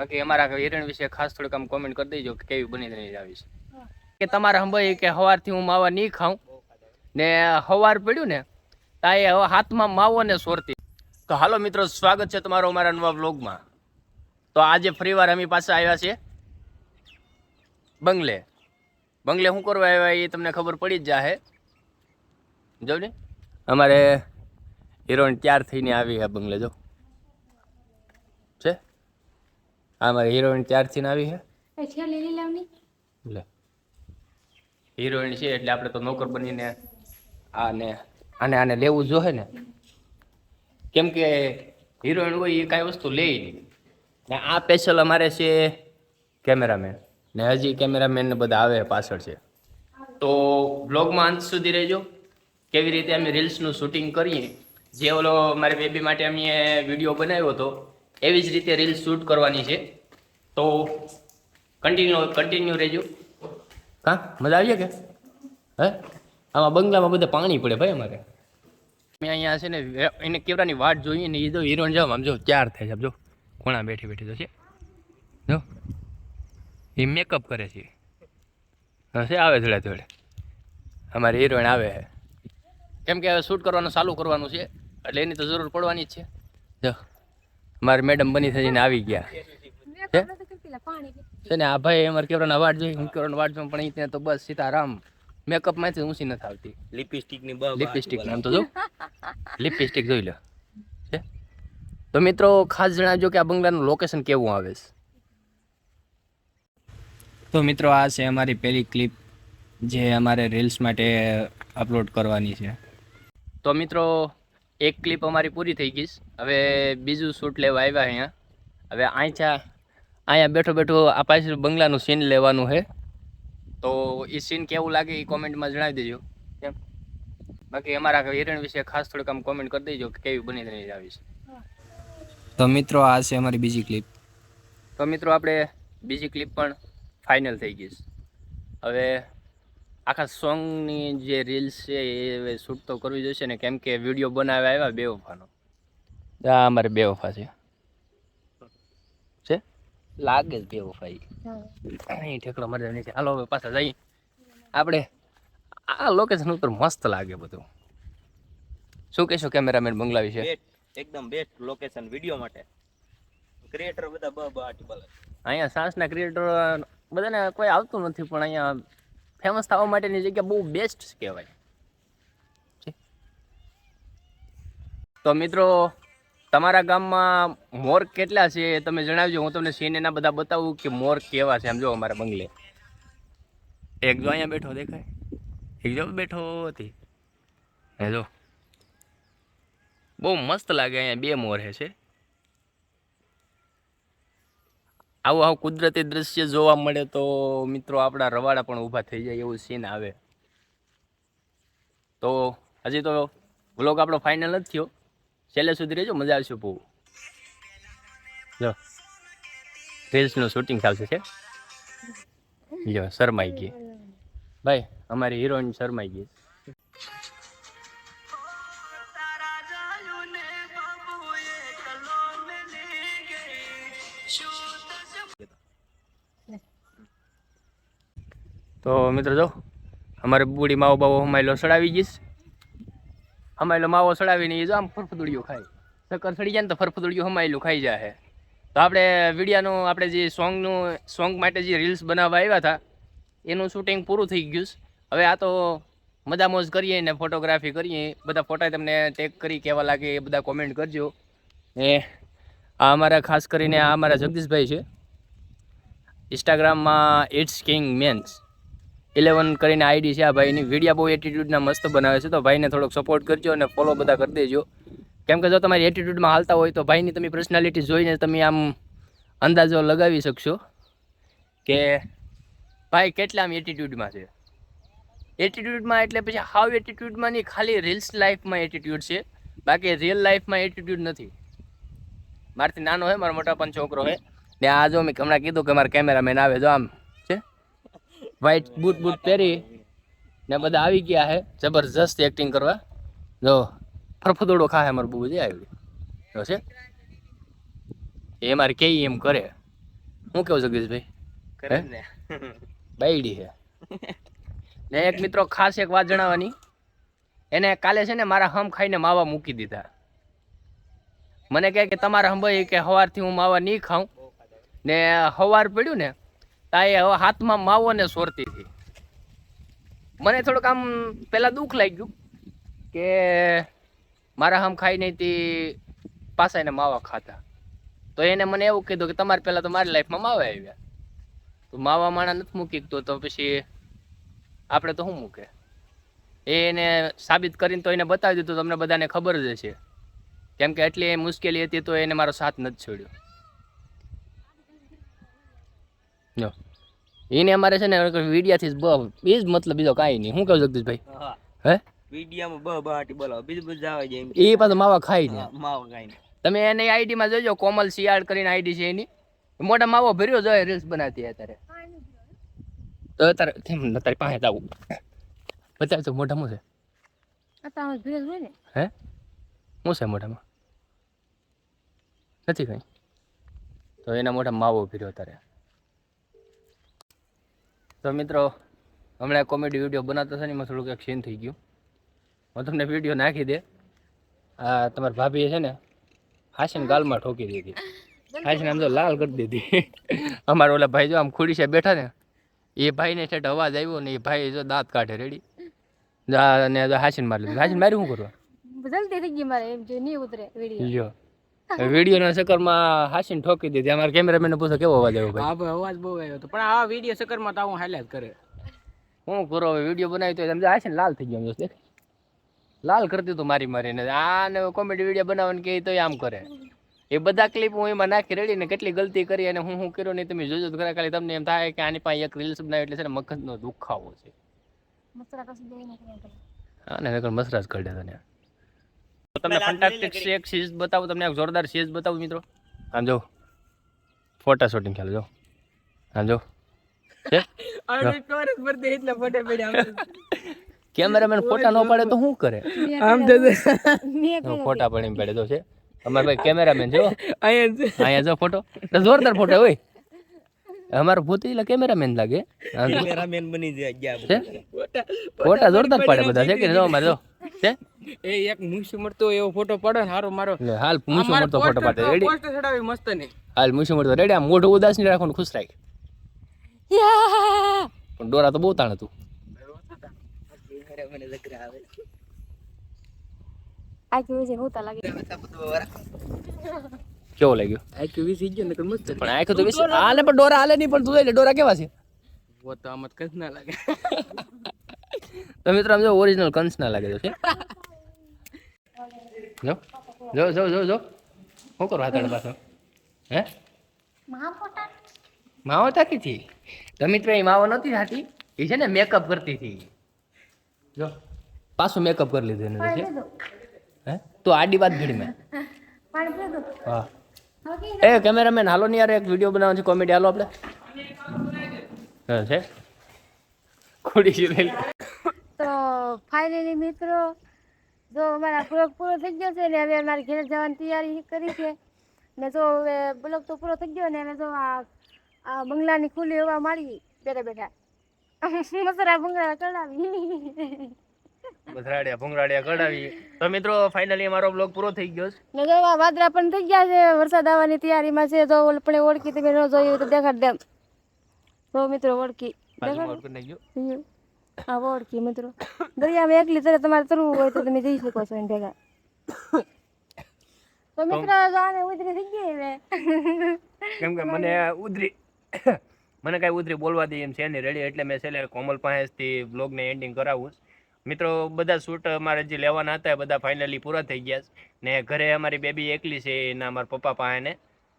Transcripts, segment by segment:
બાકી અમારા હિરણ વિશે ખાસ થોડુંક આમ કોમેન્ટ કરી દેજો કે કેવી બની રહી આવી છે કે તમારે સંભાઈ કે સવારથી હું માવા નહીં ખાઉં ને સવાર પડ્યું ને તાએ હવે હાથમાં માવો ને સોરતી. તો હાલો મિત્રો, સ્વાગત છે તમારો અમારા નવા વ્લોગમાં. તો આજે ફરીવાર અમે પાસે આવ્યા છીએ બંગલે. બંગલે શું કરવા આવ્યા એ તમને ખબર પડી જ જાહે. જો ને અમારે હિરોઈન તૈયાર થઈને આવી છે બંગલે. જો છે અમારે હિરોઈન તૈયાર થઈને આવી છે. લે હિરોઈન છે એટલે આપણે તો નોકર બનીને આને આને આને લેવું જોઈએ ને, કેમ કે હિરોઈન હોય એ કાંઈ વસ્તુ લે નહીં. ને આ સ્પેશિયલ અમારે છે કેમેરામેન, ને હજી કેમેરામેન ને બધા આવે પાછળ છે. તો બ્લોગમાં અંત સુધી રહેજો. કેવી રીતે અમે રીલ્સનું શૂટિંગ કરીએ, જે ઓલો મારી બેબી માટે અમે વિડીયો બનાવ્યો હતો એવી જ રીતે રીલ્સ શૂટ કરવાની છે. તો કન્ટિન્યુ રહેજો. હા, મજા આવી કે હે? આમાં બંગલામાં બધા પાણી પડે ભાઈ અમારે. મેં અહીંયા છે ને એને કેવડાની વાટ જોઈએ ને, એ તો હિરોઈન જાવ આમ જો તૈયાર થાય છે. જો કોણા બેઠી બેઠી તો છે, જો એ મેકઅપ કરે છે. હશે આવે થોડે થોડે અમારી હિરોઈન આવે છે, કેમ કે હવે શૂટ કરવાનું ચાલુ કરવાનું છે એટલે એની તો જરૂર પડવાની જ છે. જો અમારી મેડમ બની થઈને આવી ગયા છે ને. આ ભાઈ અમારે કેવડાના વાટ જોઈ, હું કેવડાનો વાટ જોઉં પણ ત્યાં તો બસ સીતારામ મેકઅપમાંથી ઊંચી નથી આવતી. લિપસ્ટિક નામ તો જો લિપસ્ટિક જોઈ લો છે. તો મિત્રો ખાસ જણાવજો કે આ બંગલાનું લોકેશન કેવું આવે છે. તો મિત્રો આ છે અમારી પહેલી ક્લિપ જે અમારે રીલ્સ માટે અપલોડ કરવાની છે. તો મિત્રો એક ક્લિપ અમારી પૂરી થઈ ગઈ. હવે બીજું શૂટ લેવા આવ્યા અહીંયા. હવે અહીંયા બેઠો બેઠો આ પાછળ બંગલાનું સીન લેવાનું છે. તો એ સીન કેવું લાગે એ કોમેન્ટમાં જણાવી દેજો. કેમ બાકી અમારા હિરણ વિશે ખાસ થોડુંક આમ કોમેન્ટ કરી દેજો કે કેવી બની રહી આવી છે. તો મિત્રો આ છે અમારી બીજી ક્લિપ. તો મિત્રો આપણે બીજી ક્લિપ પણ ફાઇનલ થઈ ગઈ છે. હવે આખા સોંગની જે રીલ્સ છે એ શૂટ તો કરવી જોઈશે ને, કેમ કે વિડીયો બનાવ્યા આવ્યા બેવફાનો. આ અમારે બેવફા છે લાગે જ બેવફાઈ અહીં ઠેકડો મરે નહીં. હાલો હવે પાછા જઈએ આપણે. આ લોકેશન ઉપર મસ્ત લાગે બધું. શું કહેશો કેમેરામેન બંગલા વિશે? એકદમ બેસ્ટ લોકેશન વિડિયો માટે. ક્રિએટર બધા બહાટી બોલે. અહીંયા સાંસના ક્રિએટર બધાને કોઈ આવતું નથી, પણ અહીંયા ફેમસ થવા માટેની જગ્યા બહુ બેસ્ટ કહેવાય. તો મિત્રો તમારા ગામમાં મોર કેટલા છે તમે જણાવજો. હું તમને સીન એના બધા બતાવું કે મોર કેવા છે. આમ જો અમારા બંગલે એક જો અહીંયા બેઠો દેખાય, એક જો બેઠો હતી હે, જો બહુ મસ્ત લાગે. અહીંયા બે મોર છે. આવું કુદરતી દ્રશ્ય જોવા મળે તો મિત્રો આપણા રવાડા પણ ઊભા થઈ જાય એવું સીન આવે. તો હજી તો વ્લોગ આપણો ફાઇનલ નથી થયો, છેલ્લે સુધી રહેજો, મજા આવશે બહુ. જો રીલ્સનું શૂટિંગ ચાલશે છે. જો શરમાઈ ગઈ ભાઈ, અમારી હિરોઈન શરમાઈ ગઈ. તો મિત્રો જો અમારે બુડી માવો બાવો હમાયલો સડાવી ગઈશ. હમાયલો માવો સડાવીને એ જો આમ ફરફદુડીઓ ખાય. શક્કર સડી જાય ને તો ફરફદુડીઓ હમાયલું ખાઈ જાય. તો આપણે વિડીયાનું આપણે જે સોંગ માટે જે રીલ્સ બનાવવા આવ્યા હતા એનું શૂટિંગ પૂરું થઈ ગયું. હવે આ તો મજા મોજ કરીએ ને ફોટોગ્રાફી કરીએ. બધા ફોટા તમને ટેગ કરી કેવા લાગે એ બધા કોમેન્ટ કરજો. એ આ અમારા ખાસ કરીને આ અમારા જગદીશભાઈ છે. ઇન્સ્ટાગ્રામમાં ઇટ્સ કિંગ મેન્સ 11 કરીને આઈડી છે આ ભાઈની. વિડીયા બહુ એટીટ્યૂડના મસ્ત બનાવે છે. તો ભાઈને થોડોક સપોર્ટ કરજો અને ફોલો બધા કરી દેજો. કેમ કે જો તમારી એટીટ્યૂડમાં હાલતા હોય તો ભાઈની તમે પર્સનાલિટી જોઈને તમે આમ અંદાજો લગાવી શકશો કે ભાઈ કેટલા આમ એટીટ્યૂડમાં છે. એટીટ્યૂડમાં એટલે પછી હાવ એટીટ્યૂડમાં નહીં, ખાલી રીલ્સ લાઈફમાં એટીટ્યૂડ છે, બાકી રિયલ લાઈફમાં એટીટ્યૂડ નથી. મારાથી નાનો હે, મારો મોટા પણ છોકરો હે. ને આ જો મેં હમણાં કીધું કે મારા કેમેરામેન આવે, જો આમ છે વ્હાઈટ બૂટ પહેરી ને બધા આવી ગયા હે જબરજસ્ત એક્ટિંગ કરવા. જો ફરફદોડો ખાય અમારું બહુ મજા આવી છે. એ મારે કે એમ કરે હું કેવું જગદીશભાઈ કરે જ ને બાયડી છે ને એક મિત્રો ખાસ એક વાત જણાવવાની, એને કાલે છે ને મારા હમ ખાઈને માવા મૂકી દીધા. મને કહે કે તમારા હંભાઈ કે સવારથી હું માવા નહીં ખાઉં ને સવાર પડ્યું ને તાએ હવે હાથમાં માવો ને સોરતી હતી. મને થોડુંક આમ પહેલાં દુઃખ લાગ્યું કે મારા હમ ખાઈને તે પાછા એને માવા ખાતા. તો એને મને એવું કીધું કે તમારે પહેલાં તો મારી લાઈફમાં માવા આવ્યા, તો માવા માણા નથી મૂકી તો પછી આપણે તો શું મૂકે. એને સાબિત કરીને તો એને બતાવી દીધું, તમને બધાને ખબર જ હશે, કેમ કે એટલી મુશ્કેલી હતી તો એને મારો સાથ નથી છોડ્યો. જો એને અમારે છે ને વિડિયાથી જ મતલબ બીજો કાંઈ નહીં. શું કહું જગદીશભાઈ? હા હે વિડીયામાં બહાટી બોલાવો, બીજું બધું જવા જાય એમ એ પાછો માવા ખાઈ ને માવો કાંઈ તમે એની આઈડીમાં જોજો, કોમલ શિયાળ કરીને આઈડી છે એની, મોટા માવો ભર્યો જોઈએ રીલ્સ બનાવતી અત્યારે. તો અત્યારે તારી પાસે આવું બતાવ તો મોઢામાં છે હે શું છે મોઢામાં? નથી કંઈ. તો એના મોઢા માવો ભર્યો અત્યારે. તો મિત્રો હમણાં કોમેડી વિડીયો બનાવતા છે ને એમાં થોડુંક એક સીન થઈ ગયું. હું તમને વિડીયો નાખી દે. આ તમારી ભાભીએ છે ને હાસીને ગાલમાં ઠોકી દીધી, હાસીને આમ તો લાલ કરી દીધી. અમારા ઓલા ભાઈ જો આમ ખુડી છે બેઠા ને, એ ભાઈને છેટ અવાજ આવ્યો ને એ ભાઈ જો દાંત કાઢે રેડી અને હાસીને મારી લીધું. હાસીને મારી શું કરવા? જલ્દી થઈ ગઈ મારે એમ જો નહીં ઉતરે વિડિયો. લ્યો વિડીયોના ચક્કરમાં હાસીને ઠોકી દીધી. અમારા કેમેરામેનને પૂછો કેવો અવાજ આવ્યો ભાઈ? હા ભાઈ અવાજ બહુ આવ્યો હતો, પણ આ વિડીયો ચક્કરમાં તો હું હાલ્યા જ કરે. હું કરો હવે વિડીયો બનાવી તો સમજો હાસીને લાલ થઈ ગયો. દેખ લાલ કરતી તું મારી મારીને. આને કોમેડી વિડીયો બનાવવાનું કે તો આમ કરે. એ બધા ક્લિપ હું એમાં નાખી રેડી ને કેટલી ગલતી કરી અને હું કર્યો નહીં તમે જોજો તો ખરા. ખાલી તમને એમ થાય કે આની પાસે એક રીલ્સ બનાવી એટલે છે ને મગજનો દુખાવો છે. મસરા કસી દે નહીં કરે. હા ને નકર મસરાજ કાઢે તને. તો તમને ફંટાસ્ટિક એક ચીજ બતાવું, તમને એક જોરદાર ચીજ બતાવું મિત્રો. આમ જો ફોટા શૂટિંગ ખ્યાલ જો આમ જો કેમેરામેન ફોટા ન પાડે તો શું કરે? આમ તો ફોટા પાડીને પાડે તો છે અમારા ભાઈ કેમેરામેન જો અહીંયા જો ફોટો જોરદાર ફોટો હોય. અમારો ભૂતિલા કેમેરામેન લાગે. કેમેરામેન બની ગયા ફોટા જોરદાર પાડે બધા છે કે જો અમારે જો છે એ એક મુસી મળતો એવો ફોટો પડે ને હારો મારો. હાલ મૂછો મળતો ફોટો પાડે રેડી. પોસ્ટ ચડાવી મસ્ત ને હાલ મૂછો મળતો રેડી. આમ મોઢું ઉદાસ નહીં રાખવાનું, ખુશ રાખ. પણ ડોરા તો બહુ તાણ હતું. આ કેવું છે હોતા લાગે. કેવો લાગ્યો? આઈક્યુ 20 ગયો ને મસ્ત. પણ આખો તો હાલે પણ ડોરા હાલે નહીં. પણ તું એટલે ડોરા કેવા છે? વો તો આમ જ કસ ના લાગે. તો મિત્રો આમ જો ઓરિજિનલ કંસ ના લાગે તો છે. જો જો જો જો જો શું કરો હાથાડ પાછો હે મહાપોટા માવો થાકી હતી તો મિત્રો. એ માવો નહોતી થાતી, એ છે ને મેકઅપ કરતી હતી. જો પાછું મેકઅપ કરી લીધું એને છે. હે તો આડી વાત ઘડી મેં પાણી પીધો. હા એ કેમેરામેન હાલો ને યાર, એક વિડીયો બનાવવાનો છે કોમેડી. હાલો આપણે હા છે ખોડી સિરેલ. તો ફાઇનલી મિત્રો જો અમારા બ્લોગ પૂરો થઈ ગયો છે ને હવે અમારે ઘરે જવાની તૈયારી કરી છે ને. જો હવે બ્લોગ તો પૂરો થઈ ગયો ને હવે જો આ બંગલાની ખુલ્લી હવા મારી બેઠા બેઠા મસરા બંગલા કઢાવી. મસરાડિયા ભૂંગરાડિયા કઢાવી. તો મિત્રો ફાઇનલી અમારો બ્લોગ પૂરો થઈ ગયો છે ને જો આ વાદળા પણ થઈ ગયા છે, વરસાદ આવવાની તૈયારીમાં છે. જો આપણે ઓળખી તમે ન જોયું તો દેખાડ દેમ. તો મિત્રો ઓળખી દેખાડ હા ઓળખી મિત્રો. દરિયામાં એકલી તરે તમારે તરવું હોય તો તમે જઈ શકો છો એને ભેગા. તો મિત્રો આને ઉધરી થઈ ગઈ હવે. કેમ કે મને ઉધરી મને કાંઈ ઉધરી બોલવા દે એમ છે નહીં રેડી. એટલે મેં છેલ્લે કોમલ પાસેથી બ્લોગને એન્ડિંગ કરાવું. મિત્રો બધા શૂટ અમારે જે લેવાના હતા એ બધા ફાઇનલી પૂરા થઈ ગયા ને. ઘરે અમારી બેબી એકલી છે એના અમારા પપ્પા પાસે,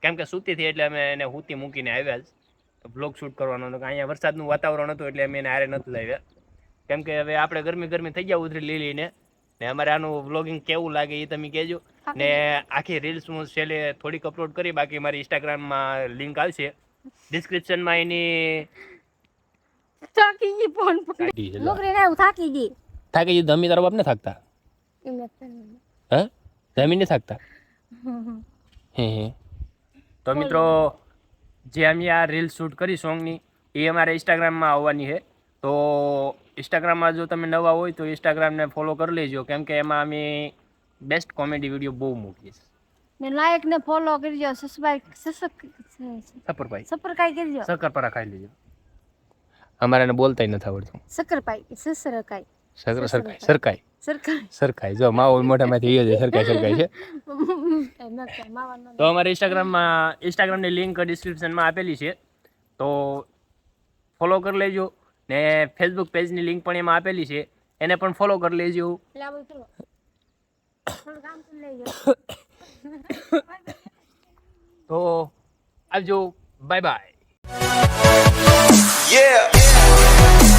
કેમ કે સૂતી હતી એટલે અમે એને હૂતી મૂકીને આવ્યા જ બ્લોગ શૂટ કરવાનો હતો. અહીંયા વરસાદનું વાતાવરણ હતું એટલે અમે એને હારે નથી લાવ્યા, કેમ કે હવે આપણે ગરમી થઈ ગયા ઉધરી લીલીને. ને અમારે આનું વ્લોગિંગ કેવું લાગે એ તમે કહેજો. ને આખી રીલ્સ હું છેલ્લે થોડીક અપલોડ કરી, બાકી મારી ઇન્સ્ટાગ્રામમાં લિંક આવશે ડિસ્ક્રિપ્શનમાં. એની થાકી ગઈ ફોન પકડી નોકરી ના થાકી ગઈ. થાકી ગઈ ધમી તારા બાપ ને થાકતા હે ધમી ને થાકતા હે. તો મિત્રો જે અમે આ રીલ શૂટ કરી સોંગની એ અમારે ઇન્સ્ટાગ્રામમાં આવવાની છે. તો ઇન્સ્ટાગ્રામમાં જો તમે નવા હોય તો ઇન્સ્ટાગ્રામને ફોલો કરી લેજો, કેમ કે એમાં અમે બેસ્ટ કોમેડી વિડીયો બહુ મૂકીએ છીએ. ને લાઈક ને ફોલો કરજો, સબસ્ક્રાઇબ સપરભાઈ સબસ્ક્રાઇબ કરજો. શક્કરપારા ખાઈ લેજો. અમારે એને બોલતાય નથી આવડતું. સબસ્ક્રાઇબ સરકાઈ સરકાઈ સરકાઈ જો માવો મોઢામાંથી એ જ સરકાઈ છે. માવાનો તો અમારે ઇન્સ્ટાગ્રામની લિંક ડિસ્ક્રિપ્શનમાં આપેલી છે, તો ફોલો કરી લેજો. ને ફેસબુક પેજની લિંક પણ એમાં આપેલી છે, એને પણ ફોલો કરી લેજો. એટલે આ બધું કરો. થોડું કામ કરી લેજો. તો આવજો, બાય બાય. Yeah.